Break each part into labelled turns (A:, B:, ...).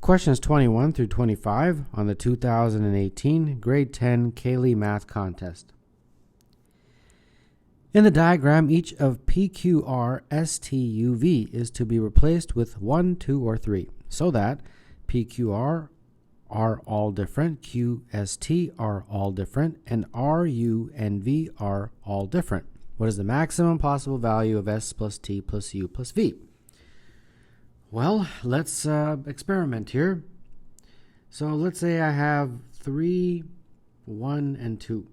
A: Questions 21 through 25 on the 2018 Grade 10 Cayley Math Contest. In the diagram, each of PQR, ST, UV is to be replaced with 1, 2, or 3, so that PQR are all different, QST are all different, and RU and V are all different. What is the maximum possible value of S plus T plus U plus V? Well, let's experiment here. So let's say I have 3, 1, and 2.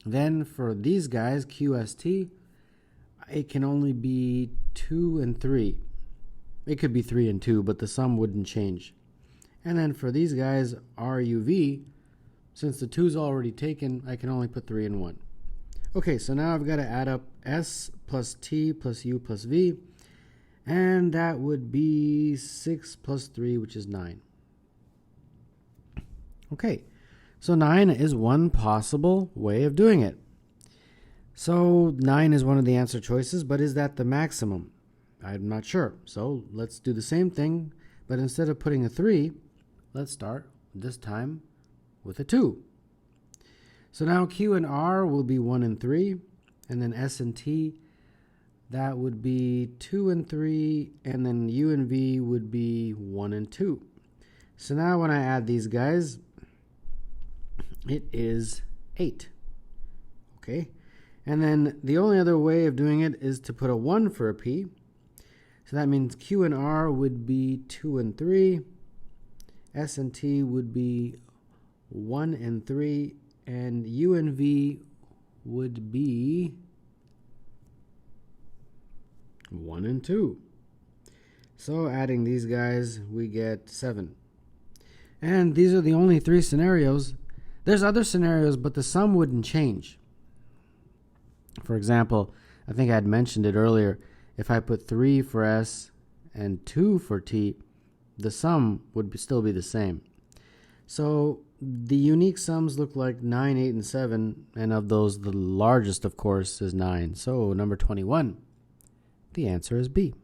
A: Then for these guys, QST, it can only be 2 and 3. It could be 3 and 2, but the sum wouldn't change. And then for these guys, RUV, since the 2 is already taken, I can only put 3 and 1. Okay, so now I've got to add up S plus T plus U plus V, and that would be 6 plus 3, which is 9. Okay, so 9 is one possible way of doing it. So 9 is one of the answer choices, but is that the maximum? I'm not sure. So let's do the same thing, but instead of putting a 3, let's start this time with a 2. So now Q and R will be 1 and 3, and then S and T, that would be 2 and 3, and then U and V would be 1 and 2. So now when I add these guys, it is 8. Okay, and then the only other way of doing it is to put a 1 for a P. So that means Q and R would be 2 and 3, S and T would be 1 and 3, and U and V would be 1 and 2. So adding these guys, we get 7. And these are the only 3 scenarios. There's other scenarios, but the sum wouldn't change. For example, I think I had mentioned it earlier. If I put 3 for S and 2 for T, the sum would still be the same. So the unique sums look like 9, 8, and 7, and of those, the largest, of course, is 9. So number 21, the answer is B.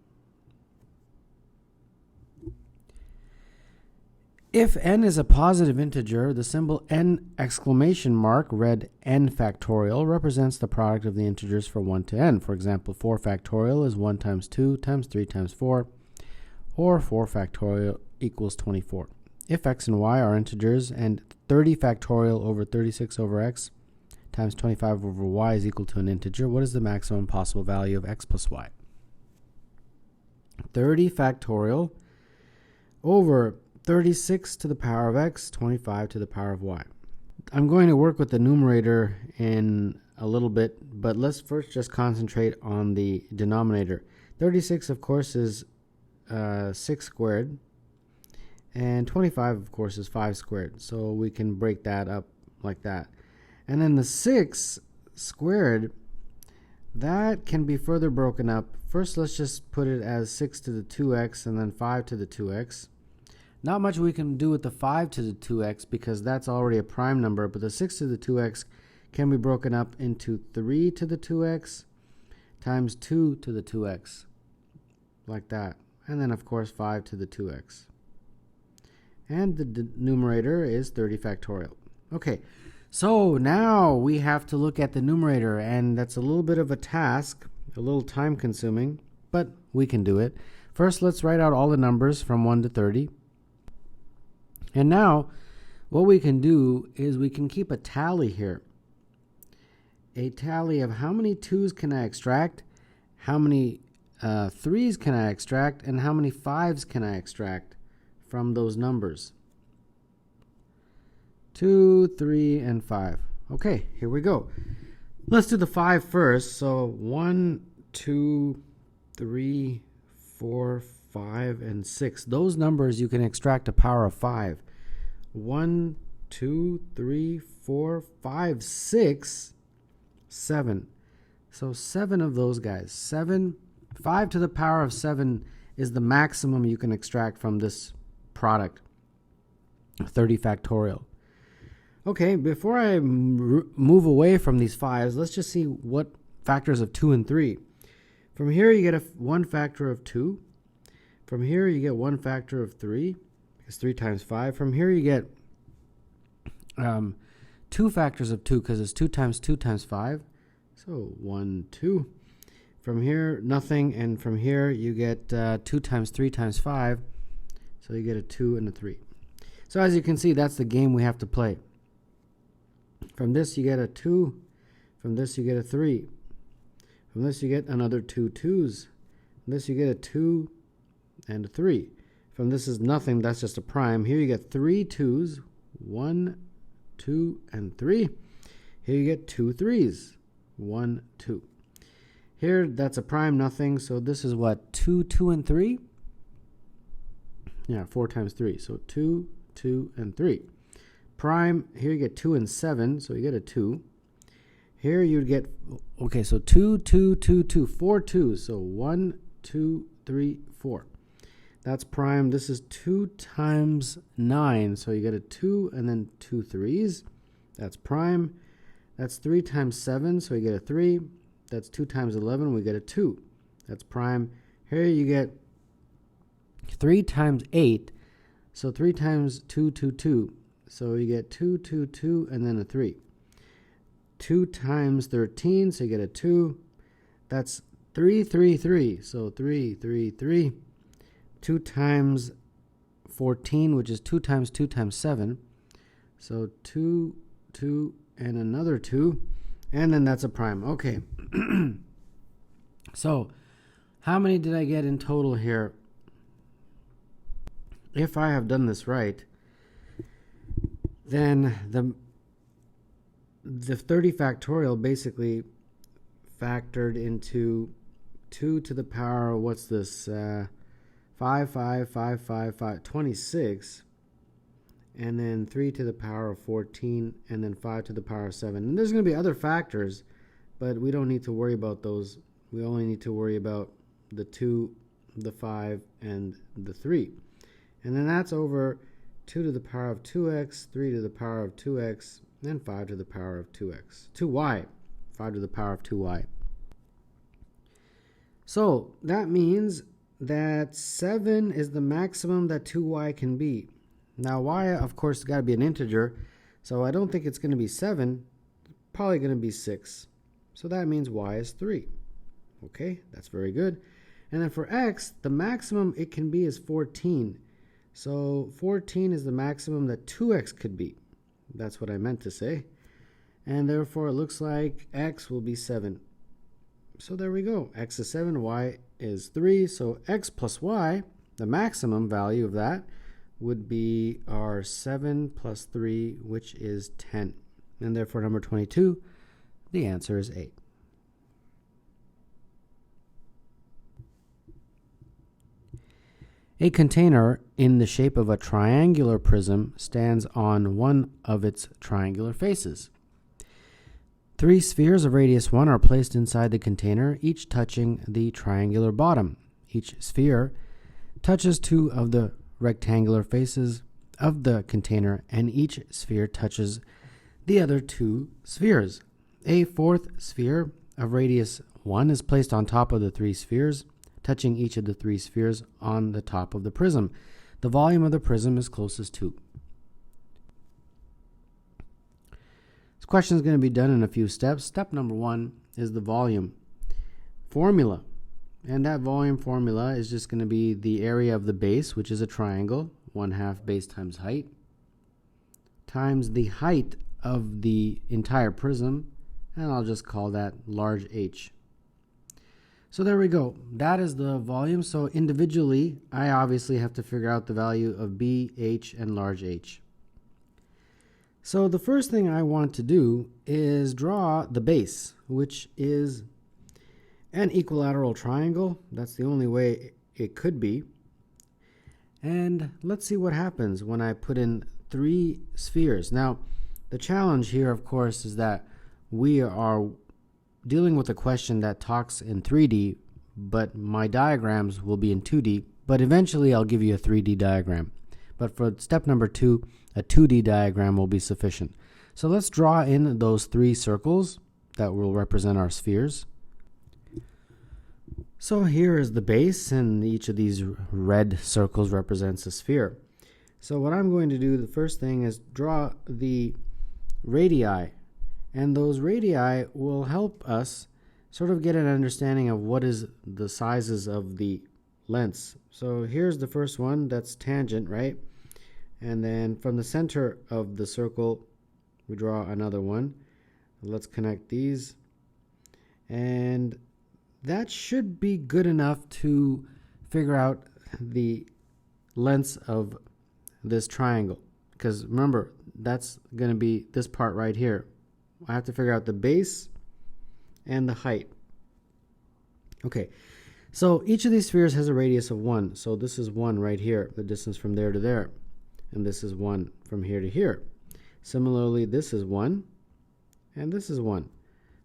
A: If n is a positive integer, the symbol n exclamation mark, read n factorial, represents the product of the integers for 1 to n. For example, 4 factorial is 1 times 2 times 3 times 4, or 4 factorial equals 24. If x and y are integers and 30 factorial over 36 over x times 25 over y is equal to an integer, what is the maximum possible value of x plus y? 30 factorial over 36 to the power of x, 25 to the power of y. I'm going to work with the numerator in a little bit, but let's first just concentrate on the denominator. 36, of course, is 6 squared, and 25, of course, is 5 squared. So we can break that up like that. And then the 6 squared, that can be further broken up. First, let's just put it as 6 to the 2x and then 5 to the 2x. Not much we can do with the 5 to the 2x because that's already a prime number, but the 6 to the 2x can be broken up into 3 to the 2x times 2 to the 2x, like that. And then, of course, 5 to the 2x. And the numerator is 30 factorial. Okay, so now we have to look at the numerator, and that's a little bit of a task, a little time consuming, but we can do it. First, let's write out all the numbers from 1 to 30. And now, what we can do is we can keep a tally here. A tally of how many 2's can I extract, how many 3's can I extract, and how many 5's can I extract from those numbers. 2, 3, and 5. Okay, here we go. Let's do the 5 first. So 1, 2, 3, 4, 5, and 6. Those numbers you can extract a power of 5. 1, 2, 3, 4, 5, 6, 7. So 7 of those guys. 5 to the power of 7 is the maximum you can extract from this product. 30 factorial. Okay, before I move away from these 5s, let's just see what factors of 2 and 3. From here you get one factor of 2. From here, you get 1 factor of 3, because 3 times 5. From here, you get 2 factors of 2, because it's 2 times 2 times 5. So 1, 2. From here, nothing. And from here, you get 2 times 3 times 5. So you get a 2 and a 3. So as you can see, that's the game we have to play. From this, you get a 2. From this, you get a 3. From this, you get another 2 2s. From this, you get a 2 and a 3. From this is nothing. That's just a prime. Here you get 3 2s. 1, 2, and 3. Here you get 2 3s. 1, 2. Here, that's a prime, nothing. So this is what? 2, 2, and 3? Yeah, 4 times 3. So 2, 2, and 3. Prime, here you get 2 and 7. So you get a 2. Here you'd get, okay, so 2, 2, 2, 2. 4 2s. So 1, 2, 3, 4. That's prime. This is 2 times 9. So you get a 2 and then 2 3s. That's prime. That's 3 times 7. So you get a 3. That's 2 times 11. We get a 2. That's prime. Here you get 3 times 8. So 3 times 2, 2, 2. So you get 2, 2, 2, and then a 3. 2 times 13. So you get a 2. That's 3, 3, 3. So 3, 3, 3. 2 times 14, which is 2 times 2 times 7. So 2, 2, and another 2. And then that's a prime. Okay. So how many did I get in total here? If I have done this right, then the 30 factorial basically factored into 2 to the power, what's this, 5, 5, 5, 5, 5, 26, and then 3 to the power of 14, and then 5 to the power of 7. And there's going to be other factors, but we don't need to worry about those. We only need to worry about the 2, the 5, and the 3. And then that's over 2 to the power of 2x, 3 to the power of 2x, and 5 to the power of 2x. 2y, 5 to the power of 2y. So that means that 7 is the maximum that 2y can be. Now y, of course, has got to be an integer, so I don't think it's going to be 7. Probably going to be 6. So that means y is 3. Okay, that's very good. And then for x, the maximum it can be is 14. So 14 is the maximum that 2x could be. That's what I meant to say. And therefore, it looks like x will be 7. So there we go. X is 7, y is 3. So x plus y, the maximum value of that, would be our 7 plus 3, which is 10. And therefore, number 22, the answer is 8. A container in the shape of a triangular prism stands on one of its triangular faces. 3 spheres of radius 1 are placed inside the container, each touching the triangular bottom. Each sphere touches 2 of the rectangular faces of the container, and each sphere touches the other 2 spheres. A 4th sphere of radius 1 is placed on top of the 3 spheres, touching each of the 3 spheres on the top of the prism. The volume of the prism is closest to. This question is going to be done in a few steps. Step number 1 is the volume formula. And that volume formula is just going to be the area of the base, which is a triangle, 1/2 base times height, times the height of the entire prism, and I'll just call that large H. So there we go. That is the volume. So individually, I obviously have to figure out the value of B, H, and large H. So the first thing I want to do is draw the base, which is an equilateral triangle. That's the only way it could be. And let's see what happens when I put in 3 spheres. Now, the challenge here, of course, is that we are dealing with a question that talks in 3D, but my diagrams will be in 2D, but eventually I'll give you a 3D diagram. But for step number 2, a 2D diagram will be sufficient. So let's draw in those 3 circles that will represent our spheres. So here is the base, and each of these red circles represents a sphere. So what I'm going to do, the first thing, is draw the radii, and those radii will help us sort of get an understanding of what is the sizes of the lengths. So here's the first one, that's tangent, right? And then from the center of the circle, we draw another one. Let's connect these, and that should be good enough to figure out the lengths of this triangle, because remember, that's going to be this part right here. I have to figure out the base and the height. Okay, so each of these spheres has a radius of 1. So this is 1 right here, the distance from there to there. And this is 1 from here to here. Similarly, this is 1, and this is 1.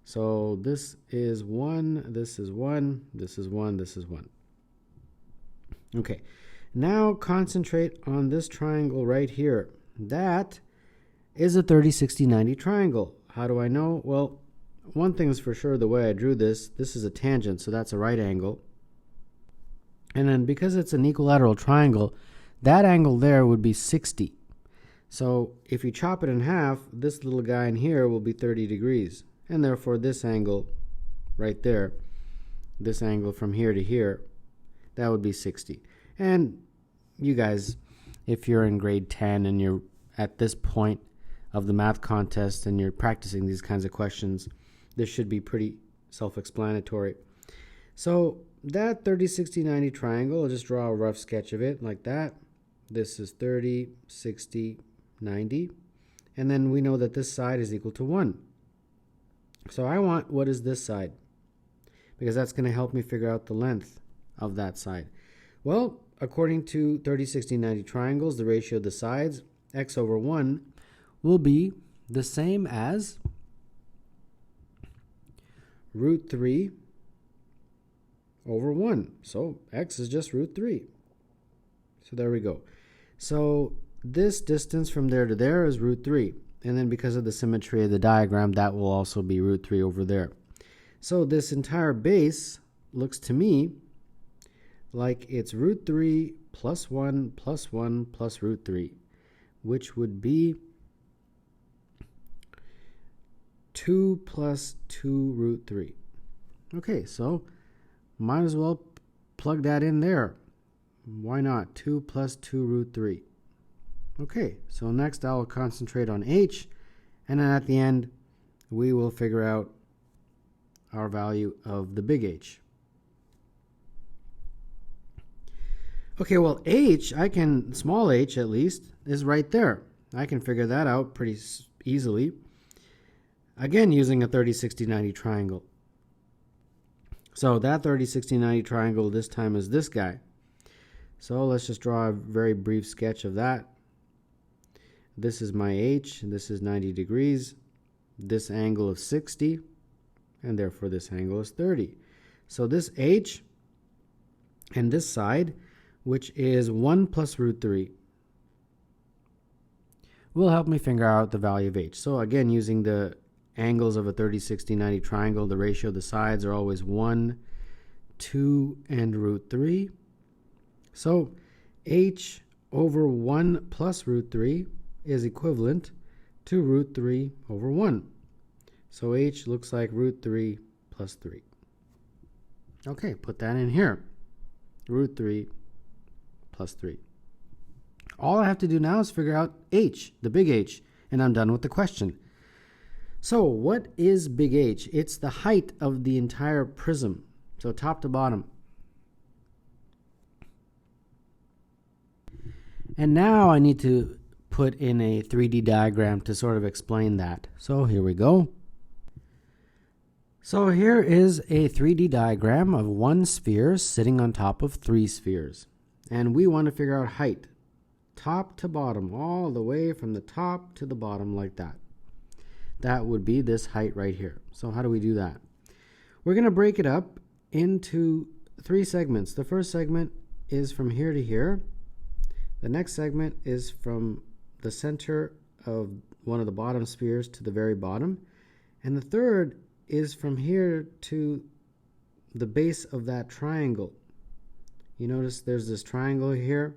A: So this is 1, this is 1, this is 1, this is 1. Okay, now concentrate on this triangle right here. That is a 30, 60, 90 triangle. How do I know? Well, one thing is for sure, the way I drew this is a tangent, so that's a right angle. And then because it's an equilateral triangle, that angle there would be 60. So if you chop it in half, this little guy in here will be 30 degrees. And therefore this angle right there, this angle from here to here, that would be 60. And you guys, if you're in grade 10 and you're at this point of the math contest and you're practicing these kinds of questions, this should be pretty self-explanatory. So that 30, 60, 90 triangle, I'll just draw a rough sketch of it like that. This is 30, 60, 90. And then we know that this side is equal to 1. So I want, what is this side? Because that's going to help me figure out the length of that side. Well, according to 30, 60, 90 triangles, the ratio of the sides, x over 1, will be the same as root 3 over 1. So x is just root 3. So there we go. So this distance from there to there is root 3. And then because of the symmetry of the diagram, that will also be root 3 over there. So this entire base looks to me like it's root 3 plus 1 plus 1 plus root 3, which would be 2 plus 2 root 3. Okay, so might as well plug that in there. Why not? 2 plus 2 root 3. Okay, so next I'll concentrate on h, and then at the end we will figure out our value of the big H. Okay, well h, small h at least, is right there. I can figure that out pretty easily. Again, using a 30, 60, 90 triangle. So that 30, 60, 90 triangle this time is this guy. So let's just draw a very brief sketch of that. This is my h, this is 90 degrees, this angle of 60, and therefore this angle is 30. So this h and this side, which is 1 plus root 3, will help me figure out the value of h. So again, using the angles of a 30, 60, 90 triangle, the ratio of the sides are always 1, 2, and root 3. So h over 1 plus root 3 is equivalent to root 3 over 1. So h looks like root 3 plus 3. Okay, put that in here. Root 3 plus 3. All I have to do now is figure out h, the big H, and I'm done with the question. So what is big H? It's the height of the entire prism, so top to bottom. And now I need to put in a 3D diagram to sort of explain that. So here we go. So here is a 3D diagram of one sphere sitting on top of 3 spheres. And we want to figure out height, top to bottom, all the way from the top to the bottom like that. That would be this height right here. So how do we do that? We're going to break it up into 3 segments. The first segment is from here to here. The next segment is from the center of one of the bottom spheres to the very bottom. And the third is from here to the base of that triangle. You notice there's this triangle here.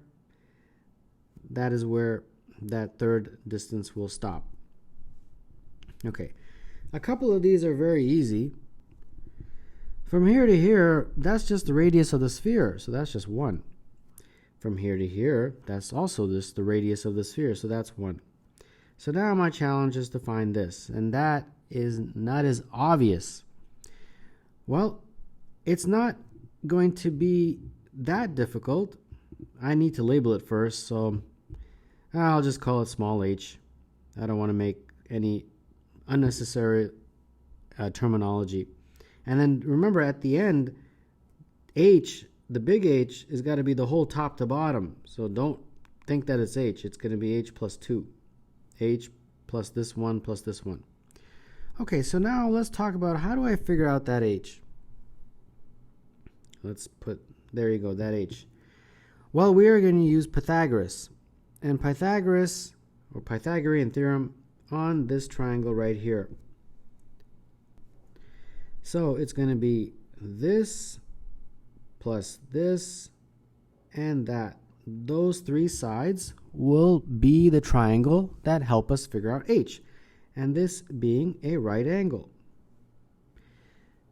A: That is where that third distance will stop. Okay, a couple of these are very easy. From here to here, that's just the radius of the sphere, so that's just 1. From here to here, that's also just the radius of the sphere, so that's 1. So now my challenge is to find this, and that is not as obvious. Well, it's not going to be that difficult. I need to label it first, so I'll just call it small h. I don't want to make any unnecessary terminology. And then remember, at the end, h, the big H, is got to be the whole top to bottom. So don't think that it's h. It's going to be h plus 2. H plus this one plus this one. Okay, so now let's talk about how do I figure out that h. Let's put, there you go, that h. Well, we are going to use Pythagoras. And Pythagoras, or Pythagorean theorem, on this triangle right here. So it's going to be this plus this and that. Those three sides will be the triangle that help us figure out h, and this being a right angle.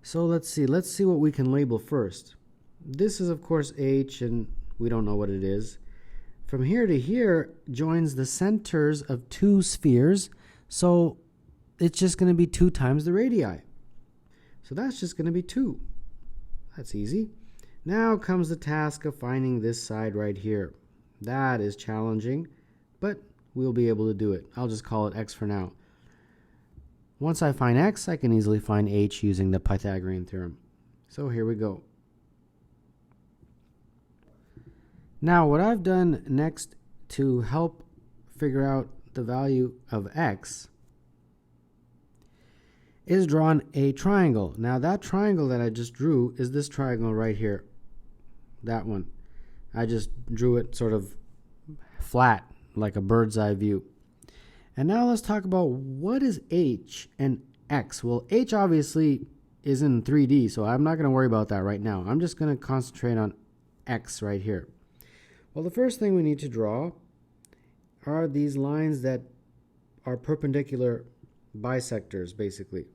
A: So let's see what we can label first. This is of course h, and we don't know what it is. From here to here joins the centers of two spheres, so it's just going to be 2 times the radii. So that's just going to be 2. That's easy. Now comes the task of finding this side right here. That is challenging, but we'll be able to do it. I'll just call it x for now. Once I find x, I can easily find h using the Pythagorean theorem. So here we go. Now what I've done next to help figure out the value of x is drawn a triangle. Now that triangle that I just drew is this triangle right here. That one. I just drew it sort of flat, like a bird's eye view. And now let's talk about what is h and x. Well, h obviously is in 3D, so I'm not going to worry about that right now. I'm just going to concentrate on x right here. Well, the first thing we need to draw are these lines that are perpendicular bisectors, basically.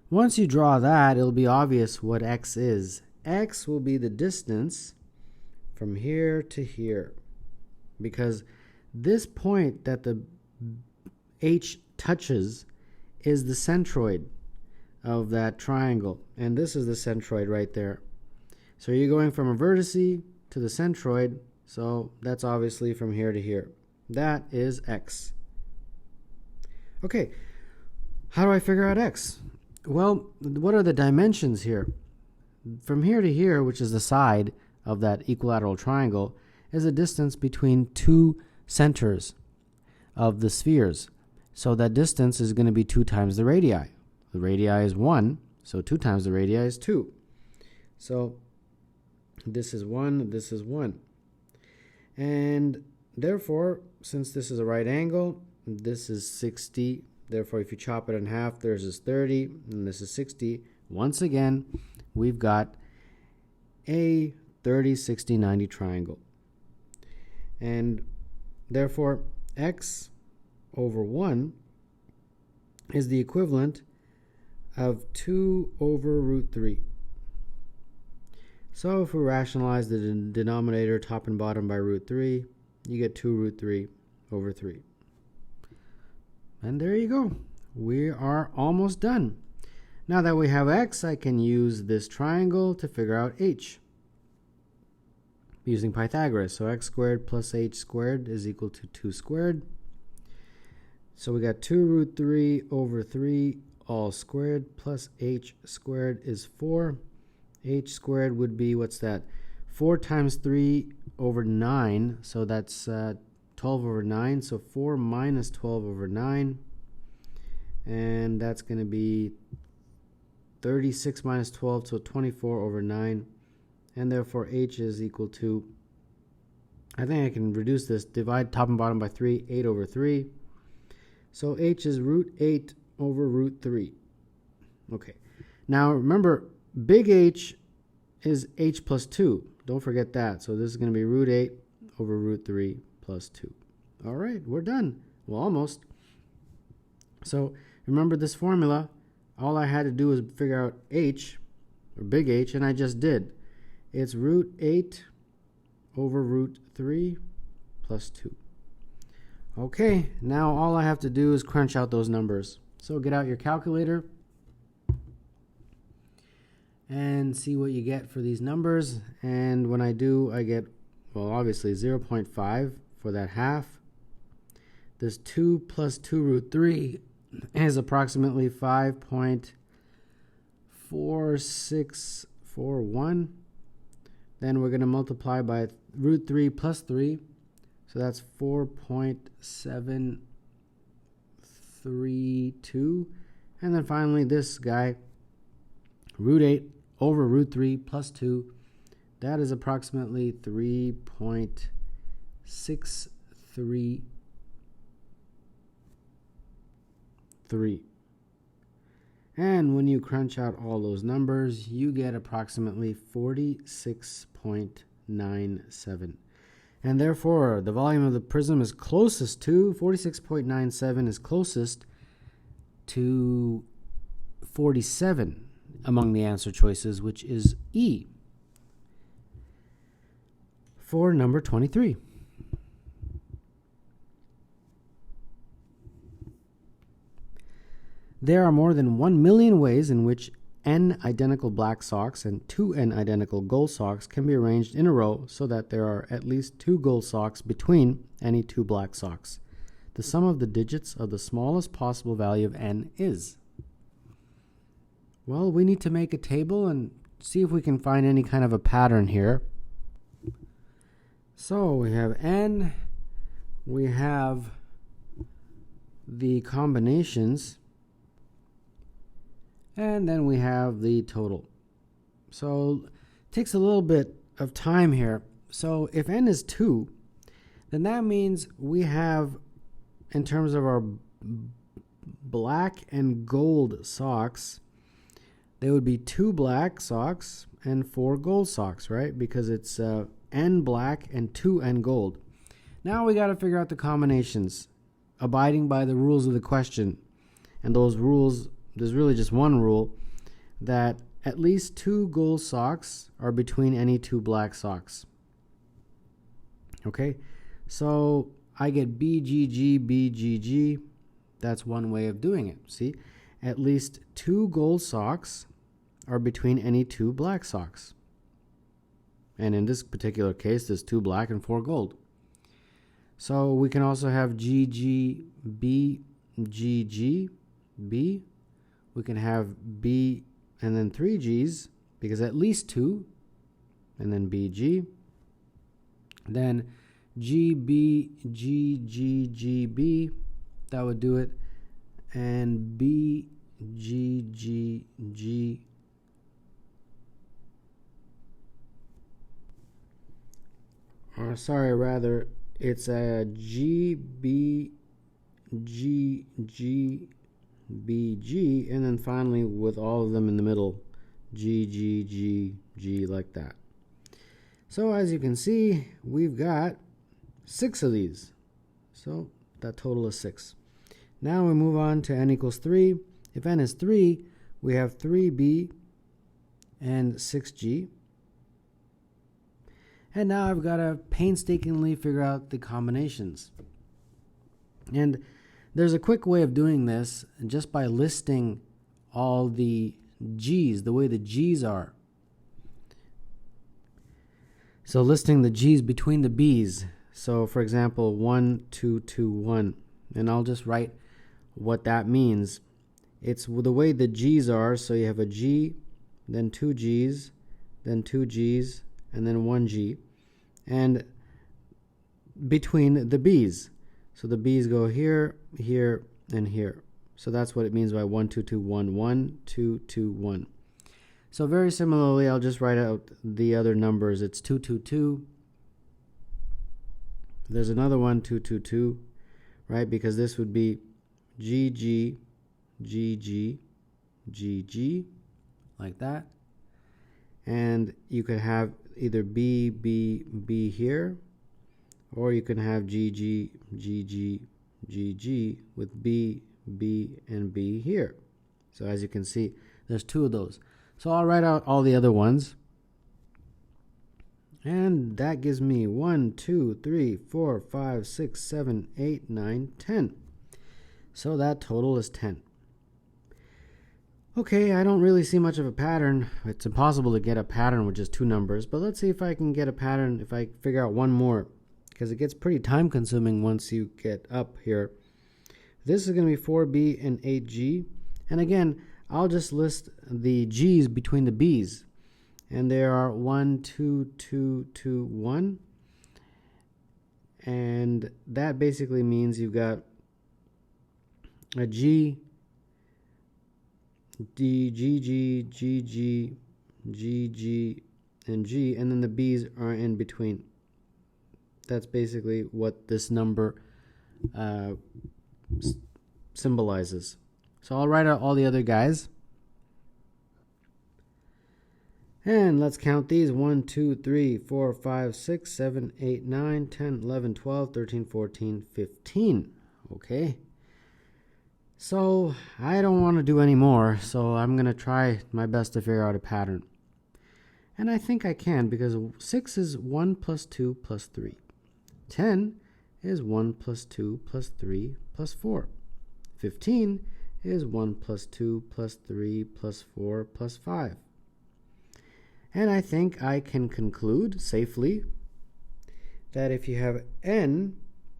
A: Once you draw that, it'll be obvious what x is. X will be the distance from here to here, because this point that the h touches is the centroid of that triangle, and this is the centroid right there. So you're going from a vertice to the centroid, so that's obviously from here to here. That is x. Okay, how do I figure out x? Well, what are the dimensions here? From here to here, which is the side of that equilateral triangle, is a distance between 2 centers of the spheres. So that distance is going to be 2 times the radii. The radii is 1, so 2 times the radii is 2. So this is 1, this is 1. And therefore, since this is a right angle, this is 60. Therefore, if you chop it in half, there's this 30, and this is 60. Once again, we've got a 30, 60, 90 triangle. And therefore, x over 1 is the equivalent of 2 over root 3. So if we rationalize the denominator top and bottom by root 3, you get 2 root 3 over 3. And there you go. We are almost done. Now that we have x, I can use this triangle to figure out h using Pythagoras. So x squared plus h squared is equal to 2 squared. So we got 2 root 3 over 3 all squared plus h squared is 4. H squared would be, what's that? 4 times 3 over 9. So that's 12 over 9. So 4 minus 12 over 9. And that's going to be 36 minus 12, so 24 over 9. And therefore h is equal to, I think I can reduce this, divide top and bottom by 3, 8 over 3. So h is root 8 over root 3. Okay. Now remember, big H is h plus 2. Don't forget that. So this is going to be root 8 over root 3 plus 2. All right, we're done. Well, almost. So remember this formula. All I had to do was figure out h, or big H, and I just did. It's root 8 over root 3 plus 2. Okay, now all I have to do is crunch out those numbers. So get out your calculator and see what you get for these numbers. And when I do, I get, well, obviously 0.5 for that half. This 2 plus 2 root 3 is approximately 5.4641. Then we're going to multiply by root 3 plus 3. So that's 4.732. And then finally this guy, root 8 over root 3 plus 2. That is approximately 3.633. And when you crunch out all those numbers, you get approximately 46.97. And therefore, the volume of the prism is closest to, 46.97 is closest to 47 among the answer choices, which is E for number 23. There are more than 1 million ways in which n identical black socks and 2n identical gold socks can be arranged in a row so that there are at least 2 gold socks between any 2 black socks. The sum of the digits of the smallest possible value of n is. Well, we need to make a table and see if we can find any kind of a pattern here. So we have n, we have the combinations, and then we have the total. So it takes a little bit of time here. So if n is 2, then that means we have, in terms of our black and gold socks, there would be 2 black socks and 4 gold socks, right? Because it's n black and 2n gold. Now we got to figure out the combinations, abiding by the rules of the question. And those rules, there's really just one rule, that at least 2 gold socks are between any 2 black socks. Okay, so I get BGG, BGG. That's one way of doing it. See, at least 2 gold socks are between any 2 black socks. And in this particular case, there's 2 black and 4 gold. So we can also have GG, B, GG, B. We can have B and then 3 G's, because at least 2, and then BG. Then GB, GG, GB, that would do it. And B, G, G, G. Or sorry, rather, it's a G, B, G, G, BG, and then finally with all of them in the middle, G, G, G, G, like that. So as you can see, we've got 6 of these. So that total is 6. Now we move on to n equals 3. If n is 3, we have 3b and 6g. And now I've got to painstakingly figure out the combinations. And there's a quick way of doing this just by listing all the g's, the way the g's are. So listing the g's between the b's. So for example, 1, 2, 2, 1. And I'll just write what that means. It's the way the g's are. So you have a g, then 2 g's, then 2 g's, and then 1 g. And between the b's. So the b's go here, here, and here. So that's what it means by 1, 2, 2, 1, 1, 2, 2, 1. So very similarly, I'll just write out the other numbers. It's 2, 2, 2. There's another one, 2, 2, 2, right? Because this would be GG, GG, GG, like that. And you could have either B, B, B here, or you can have G, G, G, G, G, G with B, B, and B here. So as you can see, there's two of those. So I'll write out all the other ones. And that gives me 1, 2, 3, 4, 5, 6, 7, 8, 9, 10. So that total is 10. Okay, I don't really see much of a pattern. It's impossible to get a pattern with just two numbers, but let's see if I can get a pattern if I figure out one more, because it gets pretty time consuming once you get up here. This is going to be 4B and 8G. And again, I'll just list the G's between the B's. And there are 1, 2, 2, 2, 1. And that basically means you've got a G, D, G, G, G, G, G, G, and G, and then the B's are in between. That's basically what this number symbolizes. So I'll write out all the other guys. And let's count these. 1, 2, 3, 4, 5, 6, 7, 8, 9, 10, 11, 12, 13, 14, 15. Okay. So I don't want to do any more, so I'm going to try my best to figure out a pattern. And I think I can, because 6 is 1 plus 2 plus 3. 10 is 1 plus 2 plus 3 plus 4. 15 is 1 plus 2 plus 3 plus 4 plus 5. And I think I can conclude safely that if you have n,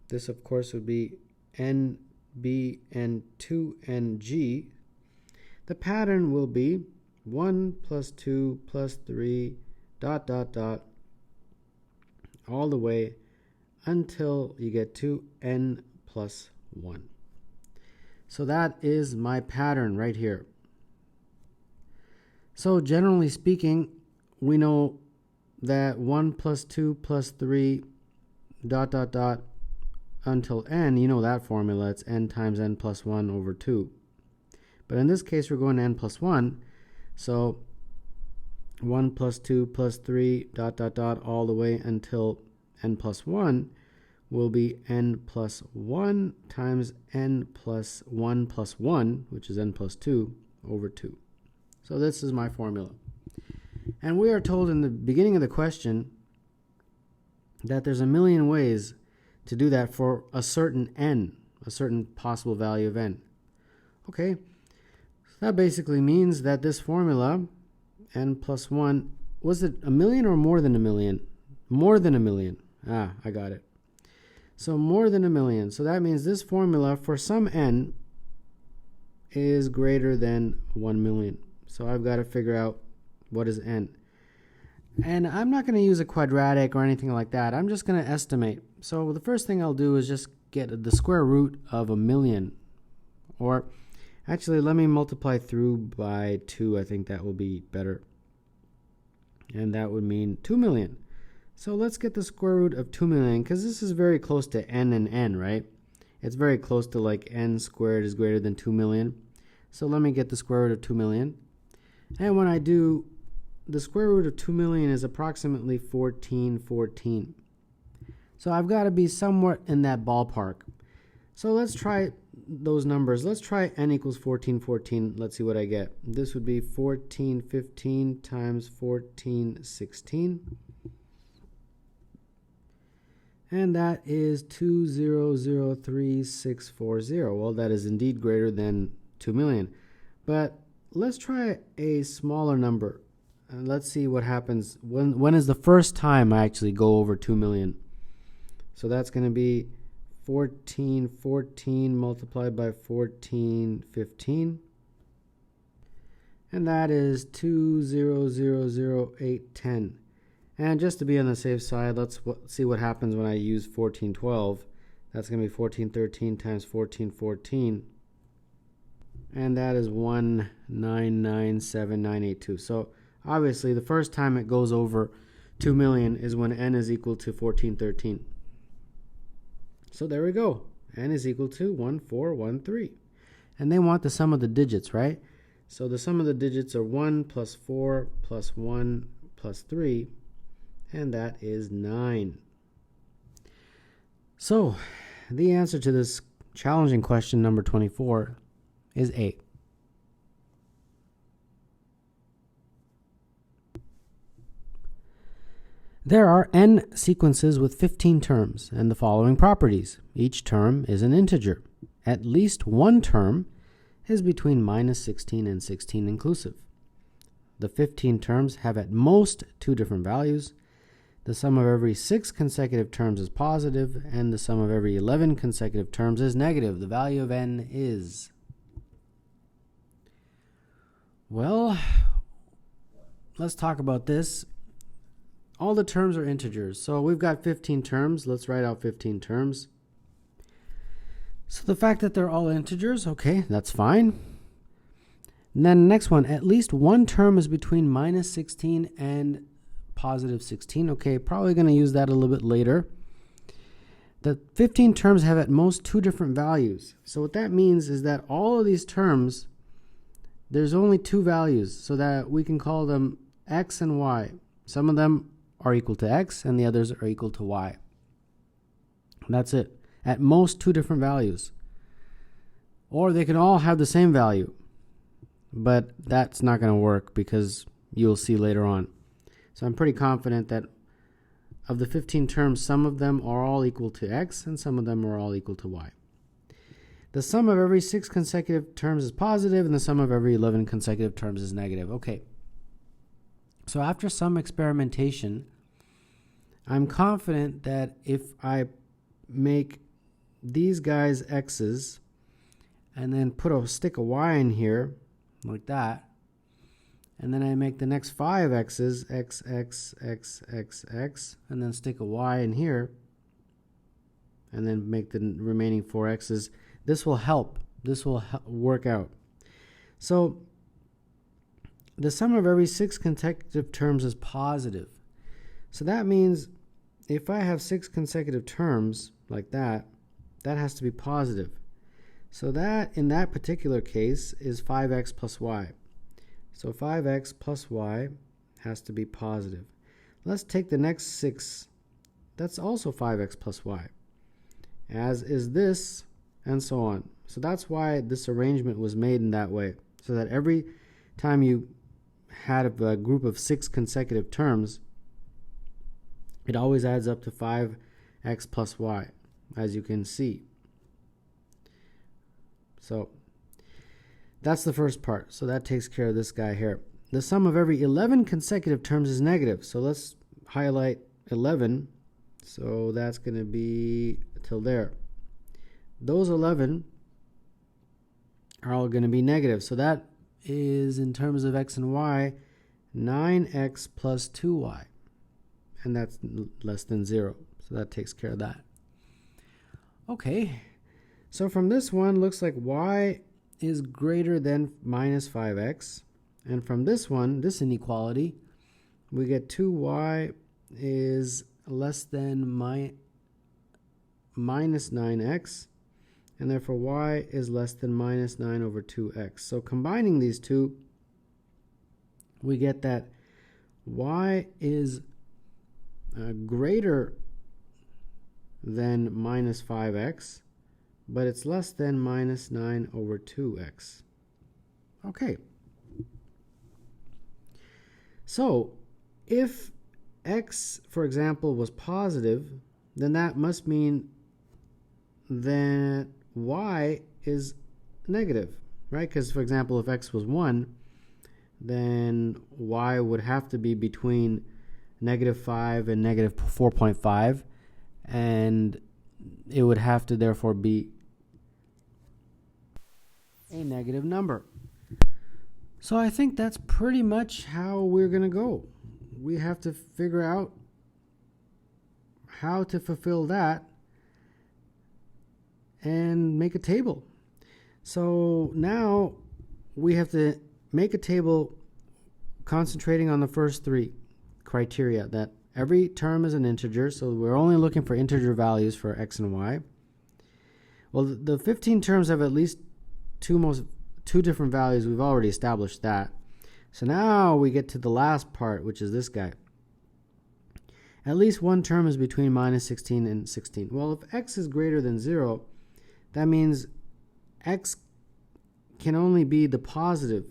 A: this of course would be n, b, and 2ng, the pattern will be 1 plus 2 plus 3 dot dot dot all the way until you get to n plus 1. So that is my pattern right here. So generally speaking, we know that 1 plus 2 plus 3 dot dot dot until n, you know that formula, it's n times n plus 1 over 2. But in this case, we're going to n plus 1, so 1 plus 2 plus 3 dot dot dot all the way until n plus 1 will be n plus 1 times n plus 1 plus 1, which is n plus 2, over 2. So this is my formula. And we are told in the beginning of the question that there's a million ways to do that for a certain n, a certain possible value of n. Okay, so that basically means that this formula, n plus 1, was it a million or more than a million? More than a million. Ah, I got it. So more than a million. So that means this formula for some n is greater than 1 million. So I've got to figure out what is n. And I'm not going to use a quadratic or anything like that. I'm just going to estimate. So the first thing I'll do is just get the square root of a million. Or actually, let me multiply through by 2. I think that will be better. And that would mean 2 million. So let's get the square root of 2 million, because this is very close to n and n, right? It's very close to like n squared is greater than 2 million. So let me get the square root of 2 million. And when I do, the square root of 2 million is approximately 1414. So I've got to be somewhat in that ballpark. So let's try those numbers. Let's try n equals 1414. Let's see what I get. This would be 1415 times 1416. And that is 2003640. Well, that is indeed greater than 2 million. But let's try a smaller number. Let's see what happens. When is the first time I actually go over 2 million? So that's going to be 1414 multiplied by 1415. And that is 2000810. And just to be on the safe side, let's see what happens when I use 1412. That's going to be 1413 times 1414. And that is 1997982. So obviously, the first time it goes over 2 million is when n is equal to 1413. So there we go. N is equal to 1413. And they want the sum of the digits, right? So the sum of the digits are 1 plus 4 plus 1 plus 3, and that is 9. So, the answer to this challenging question, number 24, is A. There are n sequences with 15 terms and the following properties. Each term is an integer. At least one term is between minus 16 and 16 inclusive. The 15 terms have at most 2 different values. The sum of every 6 consecutive terms is positive, and the sum of every 11 consecutive terms is negative. The value of n is... Well, let's talk about this. All the terms are integers. So we've got 15 terms. Let's write out 15 terms. So the fact that they're all integers, okay, that's fine. And then the next one, at least one term is between minus 16 and positive 16. Okay, probably going to use that a little bit later. The 15 terms have at most 2 different values. So what that means is that all of these terms, there's only 2 values, so that we can call them x and y. Some of them are equal to x and the others are equal to y. That's it. At most 2 different values. Or they can all have the same value. But that's not going to work because you'll see later on. So I'm pretty confident that of the 15 terms, some of them are all equal to x and some of them are all equal to y. The sum of every 6 consecutive terms is positive and the sum of every 11 consecutive terms is negative. Okay. So after some experimentation, I'm confident that if I make these guys x's and then put a stick of y in here like that, and then I make the next 5 x's, x, x, x, x, x, and then stick a y in here, and then make the remaining 4 x's, this will help. This will work out. So the sum of every 6 consecutive terms is positive. So that means if I have 6 consecutive terms like that, that has to be positive. So that, in that particular case, is 5x plus y. So 5x plus y has to be positive. Let's take the next 6. That's also 5x plus y, as is this, and so on. So that's why this arrangement was made in that way, so that every time you had a group of 6 consecutive terms, it always adds up to 5x plus y, as you can see. So that's the first part. So that takes care of this guy here. The sum of every 11 consecutive terms is negative. So let's highlight 11. So that's going to be till there. Those 11 are all going to be negative. So that is, in terms of x and y, 9x plus 2y. And that's less than 0. So that takes care of that. Okay. So from this one, looks like y is greater than minus 5x. And from this one, this inequality, we get 2y is less than minus 9x. And therefore y is less than minus 9 over 2x. So combining these two, we get that y is greater than minus 5x, but it's less than minus 9 over 2x. Okay. So if x, for example, was positive, then that must mean that y is negative, right? Because, for example, if x was 1, then y would have to be between negative 5 and negative 4.5, and it would have to therefore be a negative number. So I think that's pretty much how we're going to go. We have to figure out how to fulfill that and make a table. So now we have to make a table concentrating on the first 3 criteria, that every term is an integer, so we're only looking for integer values for x and y. Well, the 15 terms have at least two different values. We've already established that. So now we get to the last part, which is this guy. At least one term is between minus 16 and 16. Well, if x is greater than 0, that means x can only be the positive.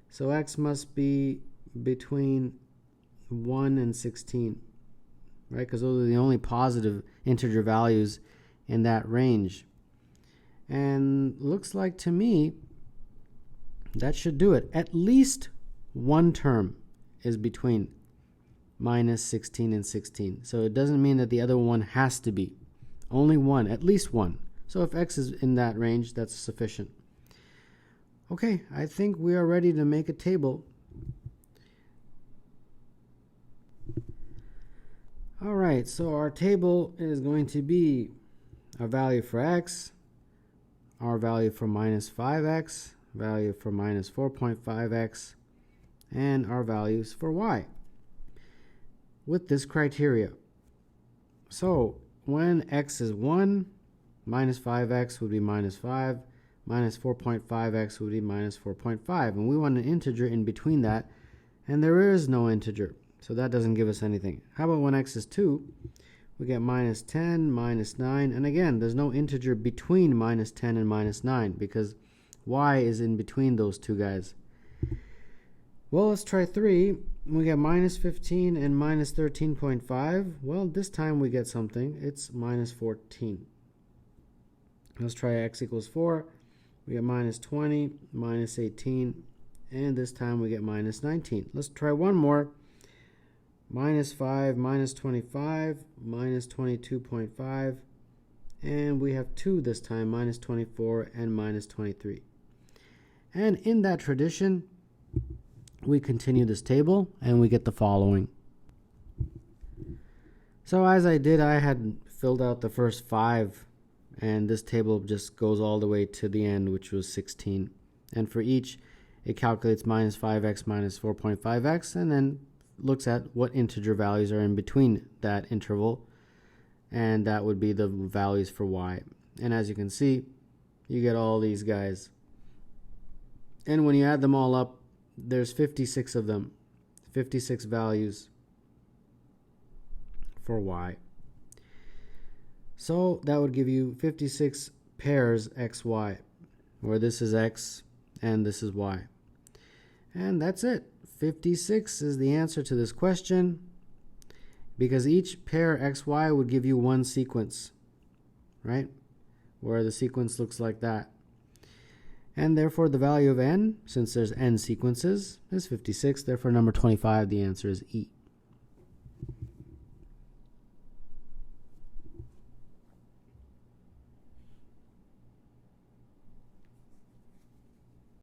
A: So x must be between 1 and 16, right? Because those are the only positive integer values in that range. And looks like to me that should do it. At least one term is between minus 16 and 16. So it doesn't mean that the other one has to be. Only one, at least one. So if x is in that range, that's sufficient. Okay, I think we are ready to make a table. All right, so our table is going to be our value for x, our value for minus 5x, value for minus 4.5x, and our values for y with this criteria. So when x is 1, minus 5x would be minus 5, minus 4.5x would be minus 4.5, and we want an integer in between that, and there is no integer, so that doesn't give us anything. How about when x is 2? We get minus 10, minus 9, and again, there's no integer between minus 10 and minus 9 because y is in between those two guys. Well, let's try 3. We get minus 15 and minus 13.5. Well, this time we get something. It's minus 14. Let's try x equals 4. We get minus 20, minus 18, and this time we get minus 19. Let's try one more. Minus 5, minus 25, minus 22.5, and we have 2 this time, minus 24 and minus 23. And in that tradition, we continue this table and we get the following. So as I did, I had filled out the first 5, and this table just goes all the way to the end, which was 16. And for each, it calculates minus 5x minus 4.5x, and then looks at what integer values are in between that interval, and that would be the values for y. And as you can see, you get all these guys. And when you add them all up, there's 56 of them, 56 values for y. So that would give you 56 pairs xy, where this is x and this is y. And that's it. 56 is the answer to this question, because each pair xy would give you one sequence, right? Where the sequence looks like that. And therefore the value of n, since there's n sequences, is 56. Therefore number 25, the answer is E.